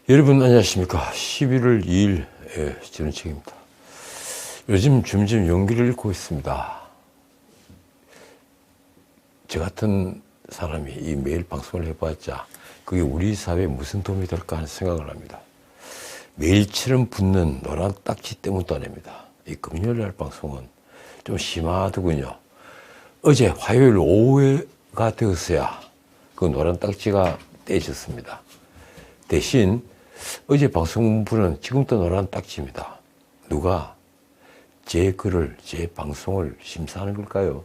여러분 안녕하십니까. 11월 2일 저는 책입니다. 요즘 점점 용기를 잃고 있습니다. 저 같은 사람이 이 매일 방송을 해봤자 그게 우리 사회에 무슨 도움이 될까 하는 생각을 합니다. 매일처럼 붙는 노란 딱지 때문도 아닙니다. 이 금요일 날 방송은 좀 심하더군요. 어제 화요일 오후가 되었어야 그 노란 딱지가 떼졌습니다. 대신 어제 방송분은 지금도 노란 딱지입니다. 누가 제 글을, 제 방송을 심사하는 걸까요?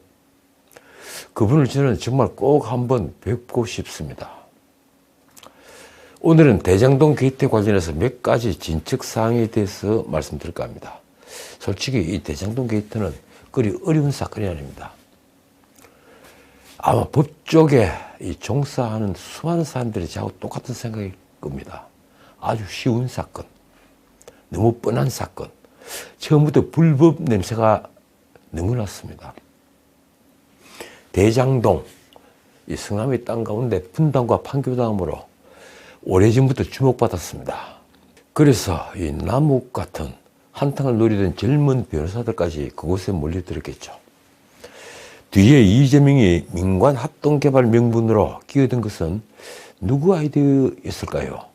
그분을 저는 정말 꼭 한번 뵙고 싶습니다. 오늘은 대장동 게이트에 관련해서 몇 가지 진척 사항에 대해서 말씀드릴까 합니다. 솔직히 이 대장동 게이트는 그리 어려운 사건이 아닙니다. 아마 법조계 종사하는 수많은 사람들이 저하고 똑같은 생각일 겁니다. 아주 쉬운 사건, 너무 뻔한 사건, 처음부터 불법 냄새가 너무 났습니다. 대장동, 이 성남의 땅 가운데 분당과 판교다음으로 오래전부터 주목받았습니다. 그래서 이 남욱 같은 한탕을 노리던 젊은 변호사들까지 그곳에 몰려들었겠죠. 뒤에 이재명이 민관 합동개발 명분으로 끼어든 것은 누구 아이디어였을까요?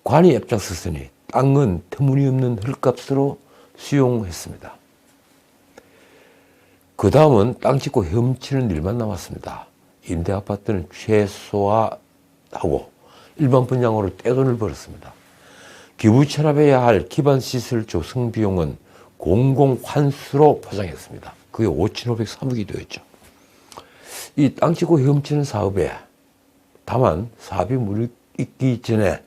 관이 앞장섰으니 땅은 터무니없는 헐값으로 수용했습니다. 그 다음은 땅 짓고 헤엄치는 일만 남았습니다. 임대아파트는 최소화하고 일반 분양으로 떼돈을 벌었습니다. 기부 체납해야 할 기반시설 조성 비용은 공공환수로 포장했습니다. 그게 5,503억이 되었죠. 이 땅 짓고 헤엄치는 사업에 다만 사업이 물리기 전에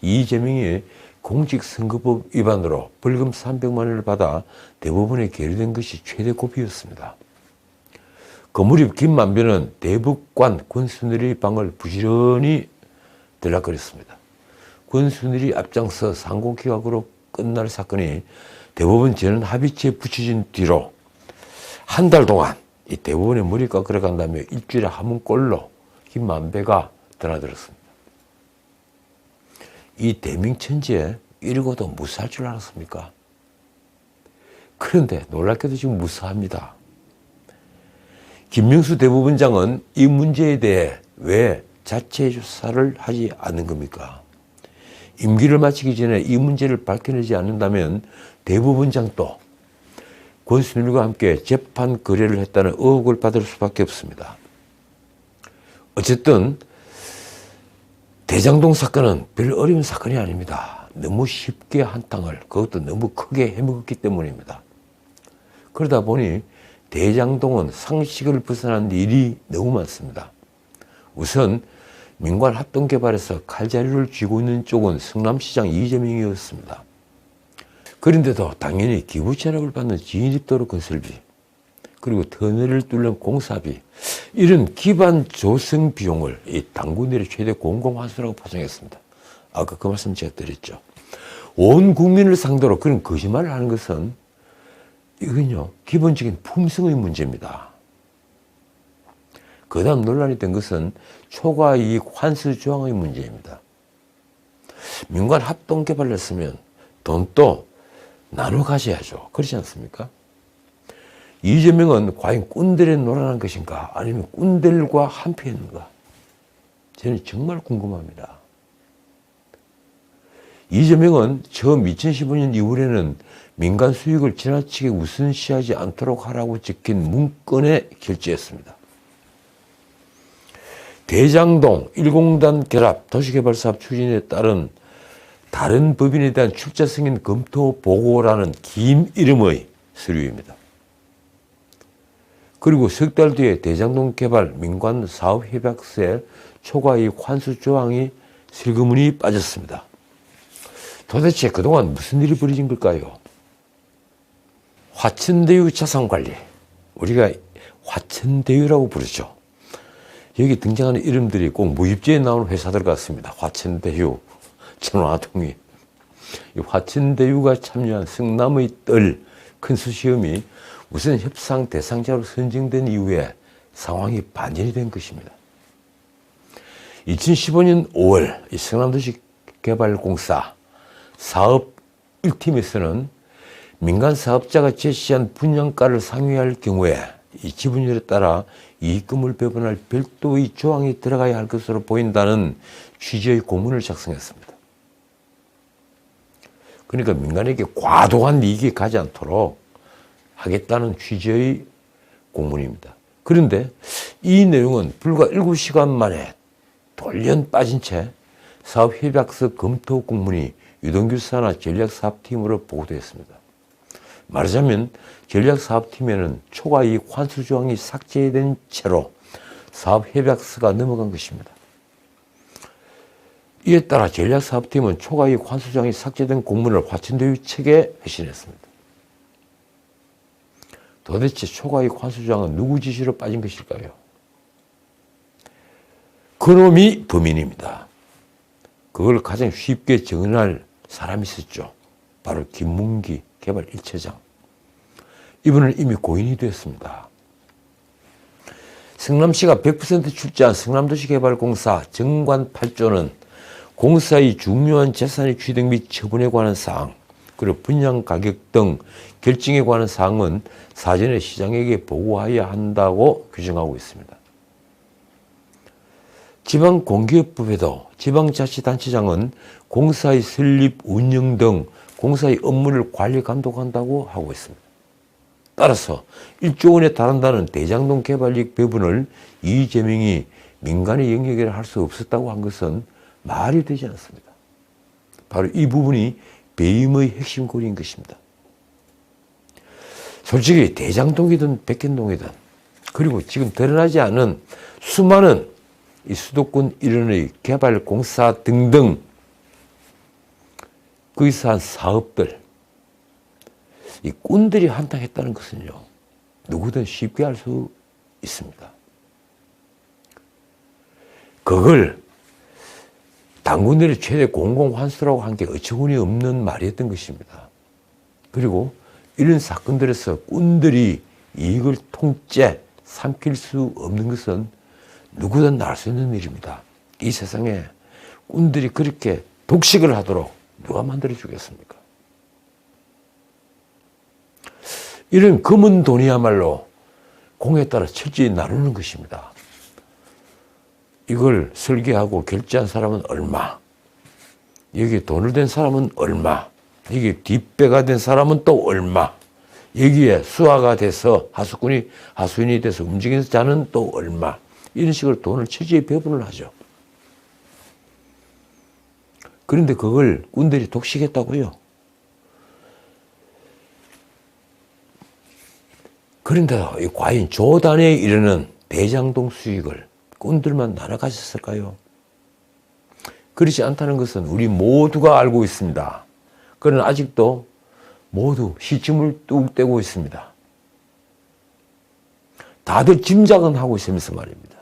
이재명이 공직선거법 위반으로 벌금 300만 원을 받아 대법원에 계류된 것이 최대 고비였습니다. 그 무렵 김만배는 대법관 권순일의 방을 부지런히 들락거렸습니다. 권순일이 앞장서 상고기각으로 끝날 사건이 대법원 전원 합의체에 붙여진 뒤로 한 달 동안 이 대법원에 머리가 걸어간다며 일주일에 한 번꼴로 김만배가 드나들었습니다. 이 대명천지에 이러고도 무사할 줄 알았습니까? 그런데 놀랍게도 지금 무사합니다. 김명수 대법원장은 이 문제에 대해 왜 자체 조사를 하지 않는 겁니까? 임기를 마치기 전에 이 문제를 밝혀내지 않는다면 대법원장도 권순일과 함께 재판 거래를 했다는 의혹을 받을 수밖에 없습니다. 어쨌든 대장동 사건은 별 어려운 사건이 아닙니다. 너무 쉽게 한 땅을, 그것도 너무 크게 해먹었기 때문입니다. 그러다 보니 대장동은 상식을 벗어난 일이 너무 많습니다. 우선 민관 합동개발에서 칼자루를 쥐고 있는 쪽은 성남시장 이재명이었습니다. 그런데도 당연히 기부 체납을 받는 진입도로 건설비, 그리고 터널을 뚫는 공사비, 이런 기반 조성 비용을 이 당군들의 최대 공공환수라고 포장했습니다. 아까 그 말씀 제가 드렸죠. 온 국민을 상대로 그런 거짓말을 하는 것은 이건요, 기본적인 품성의 문제입니다. 그 다음 논란이 된 것은 초과이익 환수 조항의 문제입니다. 민관 합동개발을 했으면 돈도 나눠 가져야죠. 그렇지 않습니까? 이재명은 과연 꾼들에 놀아난 것인가 아니면 꾼들과 한패했는가? 저는 정말 궁금합니다. 이재명은 처음 2015년 이후에는 민간 수익을 지나치게 우선시하지 않도록 하라고 적힌 문건에 결재했습니다. 대장동 1공단 결합 도시개발사업 추진에 따른 다른 법인에 대한 출자 승인 검토 보고라는 긴 이름의 서류입니다. 그리고 석 달 뒤에 대장동 개발 민관 사업 협약서에 초과이익 환수 조항이 슬그머니 빠졌습니다. 도대체 그동안 무슨 일이 벌어진 걸까요? 화천대유 자산관리, 우리가 화천대유라고 부르죠. 여기 등장하는 이름들이 꼭 무입지에 나오는 회사들 같습니다. 화천대유, 천화동이. 이 화천대유가 참여한 성남의 뜰 컨소시엄이 우선 협상 대상자로 선정된 이후에 상황이 반전이 된 것입니다. 2015년 5월 이 성남도시 대장동개발공사 사업 1팀에서는 민간 사업자가 제시한 분양가를 상회할 경우에 이 지분율에 따라 이익금을 배분할 별도의 조항이 들어가야 할 것으로 보인다는 취지의 공문을 작성했습니다. 그러니까 민간에게 과도한 이익이 가지 않도록 하겠다는 취지의 공문입니다. 그런데 이 내용은 불과 7시간 만에 돌연 빠진 채 사업협약서 검토 공문이 유동규 산하 전략사업팀으로 보고되었습니다. 말하자면 전략사업팀에는 초과이익 환수 조항이 삭제된 채로 사업협약서가 넘어간 것입니다. 이에 따라 전략사업팀은 초과이익 환수 조항이 삭제된 공문을 화천대유 측에 회신했습니다. 도대체 초과이익 환수 조항은 누구 지시로 빠진 것일까요? 그놈이 범인입니다. 그걸 가장 쉽게 정언할 사람이 있었죠. 바로 김문기 개발 1차장. 이분은 이미 고인이 되었습니다. 성남시가 100% 출자한 성남도시개발공사 정관 8조는 공사의 중요한 재산의 취득 및 처분에 관한 사항, 그리고 분양 가격 등 결정에 관한 사항은 사전에 시장에게 보고해야 한다고 규정하고 있습니다. 지방공기업법에도 지방자치단체장은 공사의 설립, 운영 등 공사의 업무를 관리 감독한다고 하고 있습니다. 따라서 1조 원에 달한다는 대장동 개발이익 배분을 이재명이 민간의 영역이라 할 수 없었다고 한 것은 말이 되지 않습니다. 바로 이 부분이 배임의 핵심고리인 것입니다. 솔직히 대장동이든 백현동이든 그리고 지금 드러나지 않은 수많은 이 수도권 일원의 개발 공사 등등 거기서 한 사업들, 이 꾼들이 한탕했다는 것은요, 누구든 쉽게 알 수 있습니다. 그걸 당군들의 최대 공공환수라고 한 게 어처구니 없는 말이었던 것입니다. 그리고 이런 사건들에서 꾼들이 이익을 통째 삼킬 수 없는 것은 누구든 알 수 있는 일입니다. 이 세상에 꾼들이 그렇게 독식을 하도록 누가 만들어 주겠습니까? 이런 검은 돈이야말로 공에 따라 철저히 나누는 것입니다. 이걸 설계하고 결제한 사람은 얼마, 여기에 돈을 댄 사람은 얼마, 여기에 뒷배가 된 사람은 또 얼마, 여기에 수하가 돼서 하수인이 돼서 움직이는 자는 또 얼마, 이런 식으로 돈을 철저히 배분을 하죠. 그런데 그걸 꾼들이 독식했다고요. 그런데 과연 조단에 이르는 대장동 수익을 꾼들만 나눠 가졌을까요? 그렇지 않다는 것은 우리 모두가 알고 있습니다. 그러나 아직도 모두 시침을 뚝 떼고 있습니다. 다들 짐작은 하고 있으면서 말입니다.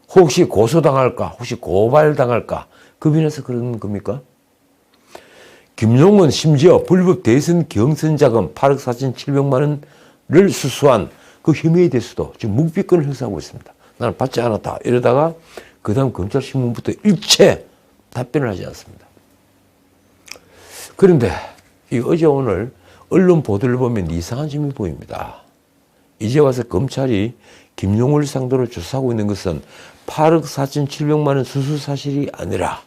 혹시 고소당할까? 혹시 고발당할까? 겁이나서 그러는 겁니까? 김용은 심지어 불법 대선 경선자금 8억 4,700만 원을 수수한 그 혐의에 대해서도 지금 묵비권을 행사하고 있습니다. 나는 받지 않았다. 이러다가 그 다음 검찰신문부터 일체 답변을 하지 않습니다. 그런데 이 어제 오늘 언론 보도를 보면 이상한 점이 보입니다. 이제 와서 검찰이 김용을 상대로 조사하고 있는 것은 8억 4,700만 원 수수 사실이 아니라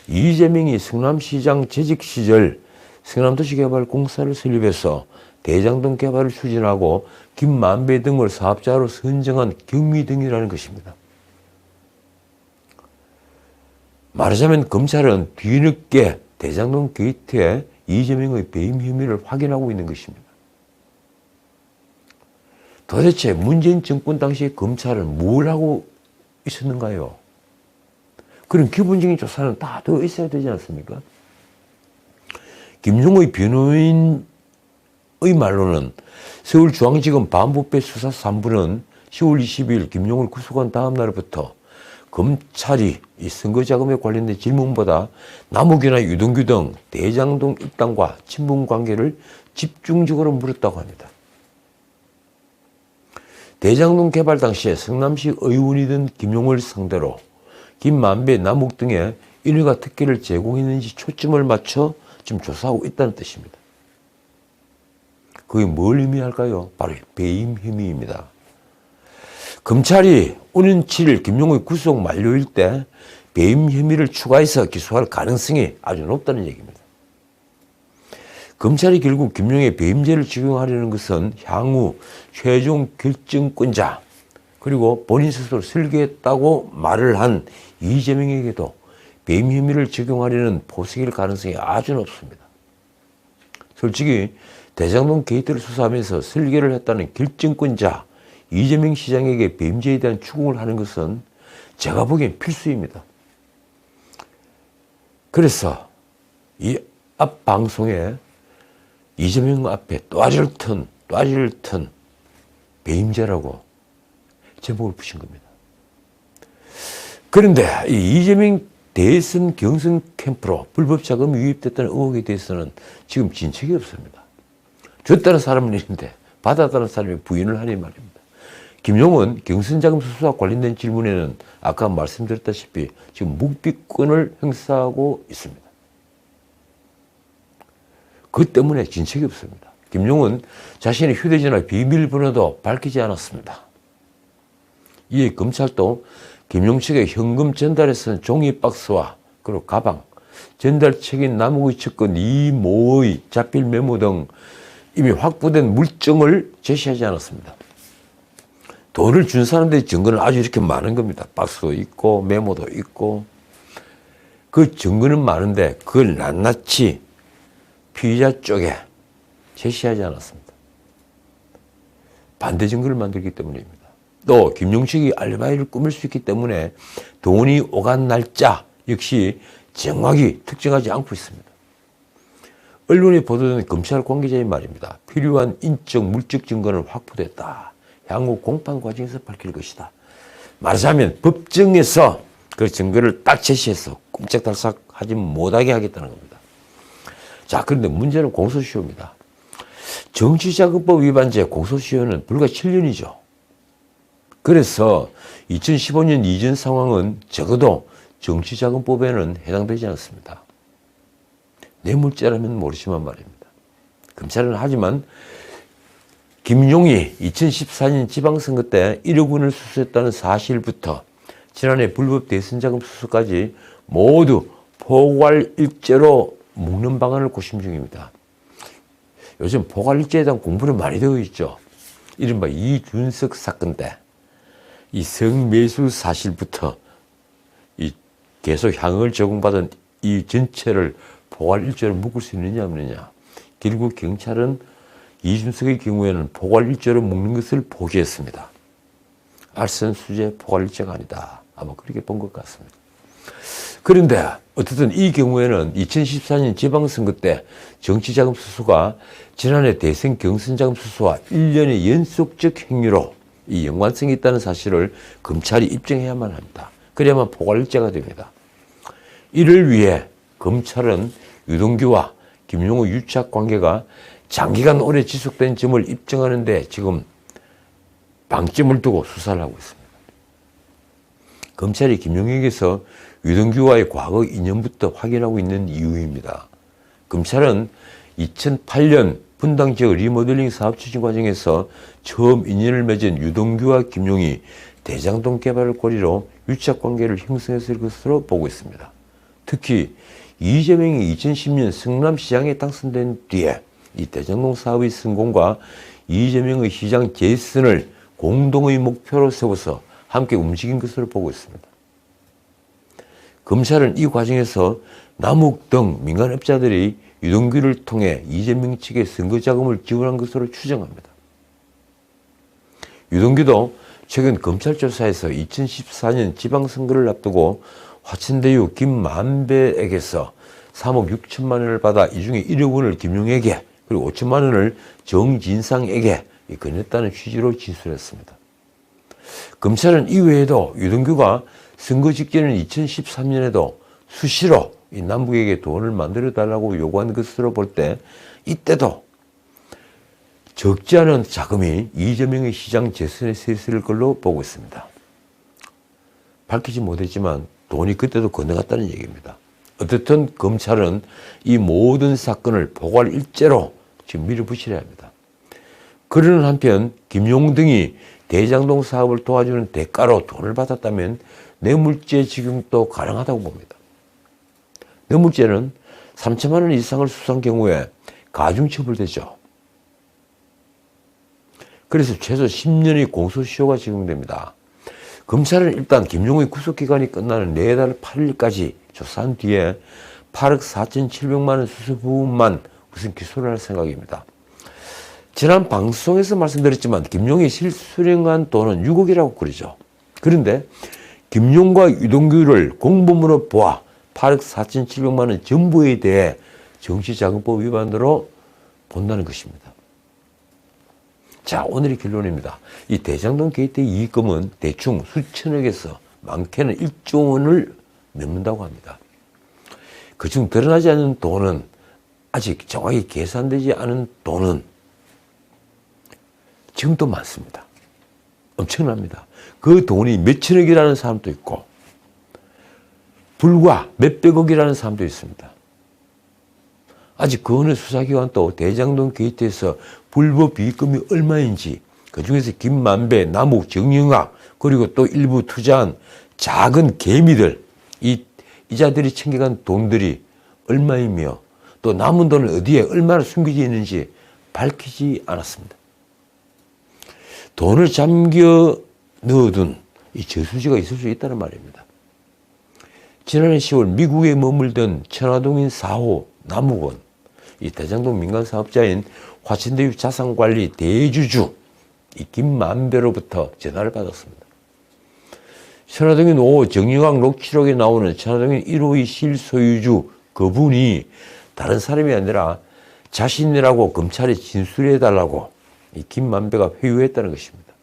이재명이 성남시장 재직 시절 성남도시개발공사를 설립해서 대장동 개발을 추진하고 김만배 등을 사업자로 선정한 경위 등이라는 것입니다. 말하자면 검찰은 뒤늦게 대장동 게이트에 이재명의 배임 혐의를 확인하고 있는 것입니다. 도대체 문재인 정권 당시에 검찰은 뭘 하고 있었는가요? 그런 기본적인 조사는 다 더 있어야 되지 않습니까? 김용의 변호인의 말로는 서울중앙지검 반부패 수사 3부는 10월 22일 김용을 구속한 다음 날부터 검찰이 이 선거자금에 관련된 질문보다 남욱이나 유동규 등 대장동 입당과 친분 관계를 집중적으로 물었다고 합니다. 대장동 개발 당시에 성남시 의원이던 김용을 상대로 김만배, 남욱 등의 인허가 특혜를 제공했는지 초점을 맞춰 지금 조사하고 있다는 뜻입니다. 그게 뭘 의미할까요? 바로 배임 혐의입니다. 검찰이 오는 7일 김용의 구속 만료일 때 배임 혐의를 추가해서 기소할 가능성이 아주 높다는 얘기입니다. 검찰이 결국 김용의 배임죄를 적용하려는 것은 향후 최종 결정권자 그리고 본인 스스로 설계했다고 말을 한 이재명에게도 배임 혐의를 적용하려는 포석일 가능성이 아주 높습니다. 솔직히 대장동 게이트를 수사하면서 설계를 했다는 결정권자 이재명 시장에게 배임죄에 대한 추궁을 하는 것은 제가 보기엔 필수입니다. 그래서 이 앞 방송에 이재명 앞에 또아질 턴 배임죄라고 제목을 붙인 겁니다. 그런데 이 이재명 대선 경선 캠프로 불법 자금이 유입됐다는 의혹에 대해서는 지금 진척이 없습니다. 줬다는 사람은 있는데 받았다는 사람이 부인을 하니 말입니다. 김용은 경선자금 수수와 관련된 질문에는 아까 말씀드렸다시피 지금 묵비권을 행사하고 있습니다. 그 때문에 진척이 없습니다. 김용은 자신의 휴대전화 비밀번호도 밝히지 않았습니다. 이에 검찰도 김용 측에 현금 전달에 쓴 종이 박스와 그리고 가방, 전달 책인 남욱의 측근 이모의 자필 메모 등 이미 확보된 물증을 제시하지 않았습니다. 돈을 준 사람들의 증거는 아주 이렇게 많은 겁니다. 박스도 있고 메모도 있고 그 증거는 많은데 그걸 낱낱이 피의자 쪽에 제시하지 않았습니다. 반대 증거를 만들기 때문입니다. 또 김용 측이 알리바이를 꾸밀 수 있기 때문에 돈이 오간 날짜 역시 정확히 특정하지 않고 있습니다. 언론에 보도된 검찰 관계자의 말입니다. 필요한 인적 물적 증거는 확보됐다. 향후 공판 과정에서 밝힐 것이다. 말하자면 법정에서 그 증거를 딱 제시해서 꼼짝달싹 하지 못하게 하겠다는 겁니다. 자, 그런데 문제는 공소시효입니다. 정치자금법 위반죄 공소시효는 불과 7년이죠. 그래서 2015년 이전 상황은 적어도 정치자금법에는 해당되지 않습니다. 뇌물죄라면 모르지만 말입니다. 검찰은 하지만 김용이 2014년 지방선거 때 1억 원을 수수했다는 사실부터 지난해 불법 대선자금 수수까지 모두 포괄일죄로 묶는 방안을 고심 중입니다. 요즘 포괄일죄에 대한 공부는 많이 되어 있죠. 이른바 이준석 사건 때 이 성매수 사실부터 이 계속 향응을 제공받은 이 전체를 포괄일죄로 묶을 수 있느냐 없느냐. 결국 경찰은 이준석의 경우에는 포괄일죄로 묶는 것을 포기했습니다. 알선수재 포괄일죄가 아니다. 아마 그렇게 본 것 같습니다. 그런데 어쨌든 이 경우에는 2014년 지방선거 때 정치자금 수수가 지난해 대선 경선자금 수수와 1년의 연속적 행위로 이 연관성이 있다는 사실을 검찰이 입증해야만 합니다. 그래야만 포괄일죄가 됩니다. 이를 위해 검찰은 유동규와 김용의 유착관계가 장기간 오래 지속된 점을 입증하는 데 지금 방점을 두고 수사를 하고 있습니다. 검찰이 김용에게서 유동규와의 과거 인연부터 확인하고 있는 이유입니다. 검찰은 2008년 분당 지역 리모델링 사업 추진 과정에서 처음 인연을 맺은 유동규와 김용이 대장동 개발을 고리로 유착관계를 형성했을 것으로 보고 있습니다. 특히 이재명이 2010년 성남시장에 당선된 뒤에 이 대장동 사업의 성공과 이재명의 시장 재선을 공동의 목표로 세워서 함께 움직인 것으로 보고 있습니다. 검찰은 이 과정에서 남욱 등 민간업자들이 유동규를 통해 이재명 측에 선거자금을 지원한 것으로 추정합니다. 유동규도 최근 검찰 조사에서 2014년 지방선거를 앞두고 화천대유 김만배에게서 3억 6천만 원을 받아 이 중에 1억 원을 김용에게 그리고 5천만 원을 정진상에게 건넸다는 취지로 진술했습니다. 검찰은 이외에도 유동규가 선거 직전인 2013년에도 수시로 이 남북에게 돈을 만들어 달라고 요구한 것으로 볼 때 이때도 적지 않은 자금이 이재명의 시장 재선에 쓰였을 걸로 보고 있습니다. 밝히지 못했지만 돈이 그때도 건너갔다는 얘기입니다. 어쨌든 검찰은 이 모든 사건을 포괄 일제로 지금 밀어붙이려 합니다. 그러는 한편 김용등이 대장동 사업을 도와주는 대가로 돈을 받았다면 뇌물죄 지금도 가능하다고 봅니다. 뇌물죄는 3천만 원 이상을 수수한 경우에 가중처벌되죠. 그래서 최소 10년의 공소시효가 적용됩니다. 검찰은 일단 김용의 구속기간이 끝나는 내달 8일까지 조사한 뒤에 8억 4,700만 원 수수 부분만 우선 기소를 할 생각입니다. 지난 방송에서 말씀드렸지만 김용이 실수령한 돈은 6억이라고 그러죠. 그런데 김용과 유동규를 공범으로 보아 8억 4,700만 원 전부에 대해 정치자금법 위반으로 본다는 것입니다. 자, 오늘의 결론입니다. 이 대장동 게이트의 이익금은 대충 수천억에서 많게는 1조 원을 넘는다고 합니다. 그중 드러나지 않은 돈은, 아직 정확히 계산되지 않은 돈은 지금도 많습니다. 엄청납니다. 그 돈이 몇천억이라는 사람도 있고 불과 몇백억이라는 사람도 있습니다. 아직 그 어느 수사기관도 대장동 게이트에서 불법 이익금이 얼마인지, 그중에서 김만배, 남욱, 정영학, 그리고 또 일부 투자한 작은 개미들, 이자들이 챙겨간 돈들이 얼마이며 또 남은 돈은 어디에 얼마나 숨겨져 있는지 밝히지 않았습니다. 돈을 잠겨 넣어둔 이 저수지가 있을 수 있다는 말입니다. 지난해 10월 미국에 머물던 천화동인 4호 남욱은 이 대장동 민간사업자인 화천대유 자산관리 대주주 이 김만배로부터 전화를 받았습니다. 천화동인 5호 정영학 녹취록에 나오는 천화동인 1호의 실소유주 그분이 다른 사람이 아니라 자신이라고 검찰에 진술해달라고 이 김만배가 회유했다는 것입니다.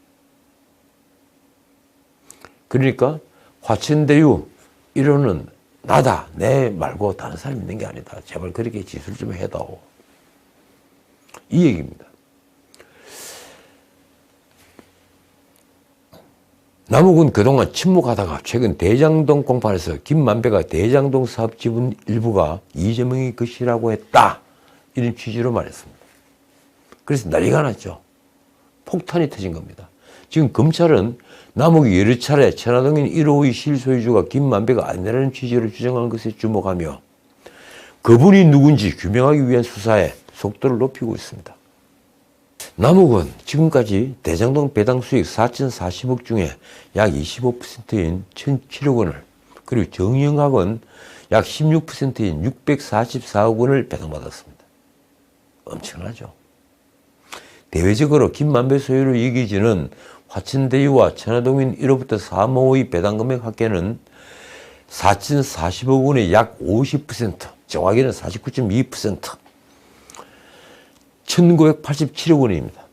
그러니까 화천대유 1호는 나다, 내 말고 다른 사람이 있는 게 아니다. 제발 그렇게 진술 좀 해다오. 이 얘기입니다. 남욱은 그동안 침묵하다가 최근 대장동 공판에서 김만배가 대장동 사업 지분 일부가 이재명의 것이라고 했다, 이런 취지로 말했습니다. 그래서 난리가 났죠. 폭탄이 터진 겁니다. 지금 검찰은 남욱이 여러 차례 천화동인 1호의 실소유주가 김만배가 아니라는 취지로 주장한 것에 주목하며 그분이 누군지 규명하기 위한 수사에 속도를 높이고 있습니다. 남욱은 지금까지 대장동 배당 수익 4,040억 중에 약 25%인 1,007억 원을, 그리고 정영학은 약 16%인 644억 원을 배당받았습니다. 엄청나죠. 대외적으로 김만배 소유로 이기지는 화천대유와 천화동인 1호부터 3호의 배당금액 합계는 4,040억 원의 약 50%, 정확히는 49.2%, 1,987억 원입니다.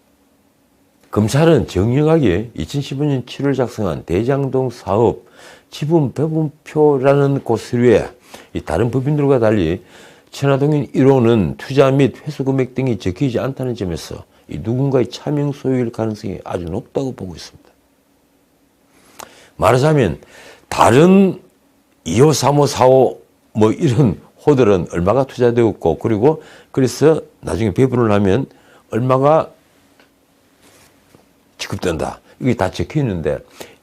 검찰은 정영학이 2015년 7월 작성한 대장동 사업 지분 배분표라는 그 서류에 다른 법인들과 달리 천화동인 1호는 투자 및 회수 금액 등이 적히지 않다는 점에서 누군가의 차명 소유일 가능성이 아주 높다고 보고 있습니다. 말하자면 다른 2호, 3호, 4호 뭐 이런 호들은 얼마가 투자되었고, 그리고 그래서 나중에 배분을 하면 얼마가 지급된다, 이게 다 적혀 있는데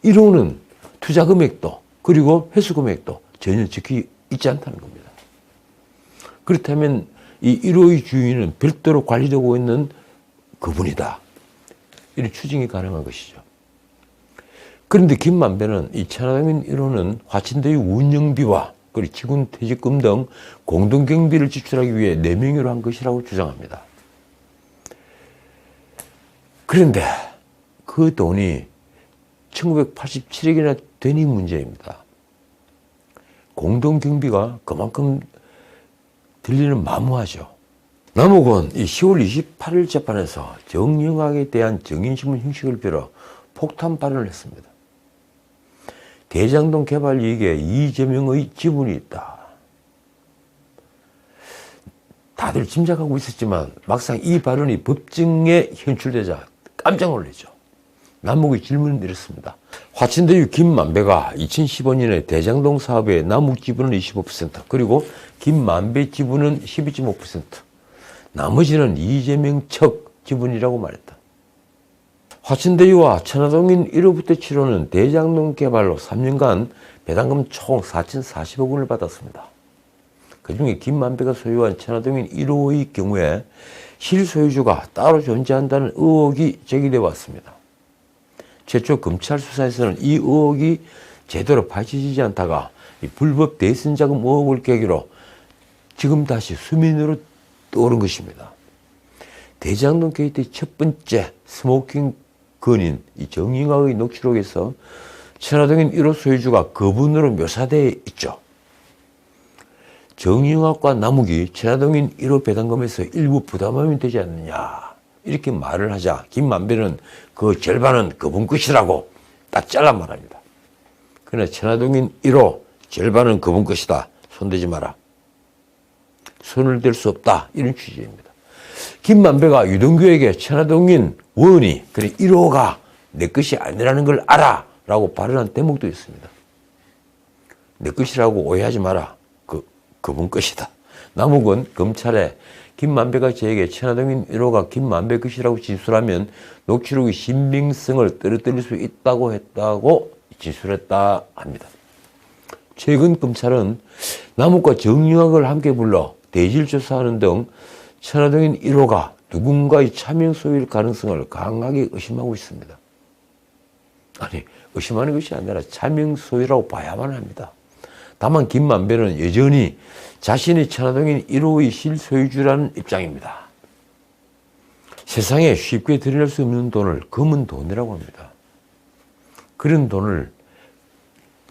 1호는 투자 금액도 그리고 회수 금액도 전혀 적혀 있지 않다는 겁니다. 그렇다면 이 1호의 주인은 별도로 관리되고 있는 그분이다, 이런 추정이 가능한 것이죠. 그런데 김만배는 이 천화동인 1호는 화천대유 운영비와 그리고 직원 퇴직금 등 공동경비를 지출하기 위해 내명의로 한 것이라고 주장합니다. 그런데 그 돈이 1987억이나 되니 문제입니다. 공동경비가 그만큼 들리는 마무하죠. 남욱은 이 10월 28일 재판에서 정영학에 대한 정인신문 형식을 빌어 폭탄 발언을 했습니다. 대장동 개발 이익에 이재명의 지분이 있다. 다들 짐작하고 있었지만 막상 이 발언이 법정에 현출되자 깜짝 놀랐죠. 남욱이 질문을 내렸습니다. 화천대유 김만배가 2015년에 대장동 사업의 남욱 지분은 25%, 그리고 김만배 지분은 12.5%, 나머지는 이재명 척 지분이라고 말했다. 화천대유와 천화동인 1호부터 7호는 대장동 개발로 3년간 배당금 총 4,040억 원을 받았습니다. 그중에 김만배가 소유한 천화동인 1호의 경우에 실소유주가 따로 존재한다는 의혹이 제기되어 왔습니다. 최초 검찰 수사에서는 이 의혹이 제대로 밝혀지지 않다가 이 불법 대선자금 의혹을 계기로 지금 다시 수면으로 떠오른 것입니다. 대장동 게이트의 첫 번째 스모킹 건인 이 정영학의 녹취록에서 천화동인 1호 소유주가 그분으로 묘사되어 있죠. 정영학과 남욱이 천화동인 1호 배당금에서 일부 부담하면 되지 않느냐 이렇게 말을 하자 김만배는 그 절반은 그분 것이라고 딱 잘라 말합니다. 그러나 천화동인 1호 절반은 그분 것이다. 손대지 마라. 손을 댈 수 없다. 이런 취지입니다. 김만배가 유동규에게 천화동인 원이 그래 1호가 내 것이 아니라는 걸 알아 라고 발언한 대목도 있습니다. 내 것이라고 오해하지 마라. 그분 것이다. 남욱은 검찰에 김만배가 저에게 천화동인 1호가 김만배 것이라고 진술하면 녹취록의 신빙성을 떨어뜨릴 수 있다고 했다고 진술했다 합니다. 최근 검찰은 남욱과 정영학을 함께 불러 대질 조사하는 등 천화동인 1호가 누군가의 차명 소유일 가능성을 강하게 의심하고 있습니다. 아니, 의심하는 것이 아니라 차명 소유라고 봐야만 합니다. 다만 김만배는 여전히 자신이 천화동인 1호의 실소유주라는 입장입니다. 세상에 쉽게 드러낼 수 없는 돈을 검은 돈이라고 합니다. 그런 돈을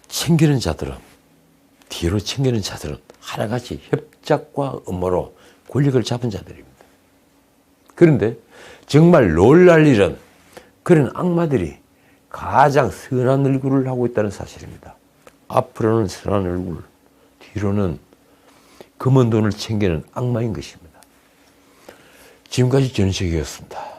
챙기는 자들은, 뒤로 챙기는 자들은 하나같이 협작과 음모로 권력을 잡은 자들입니다. 그런데 정말 놀랄 일은 그런 악마들이 가장 선한 얼굴을 하고 있다는 사실입니다. 앞으로는 선한 얼굴, 뒤로는 검은 돈을 챙기는 악마인 것입니다. 지금까지 전식이었습니다.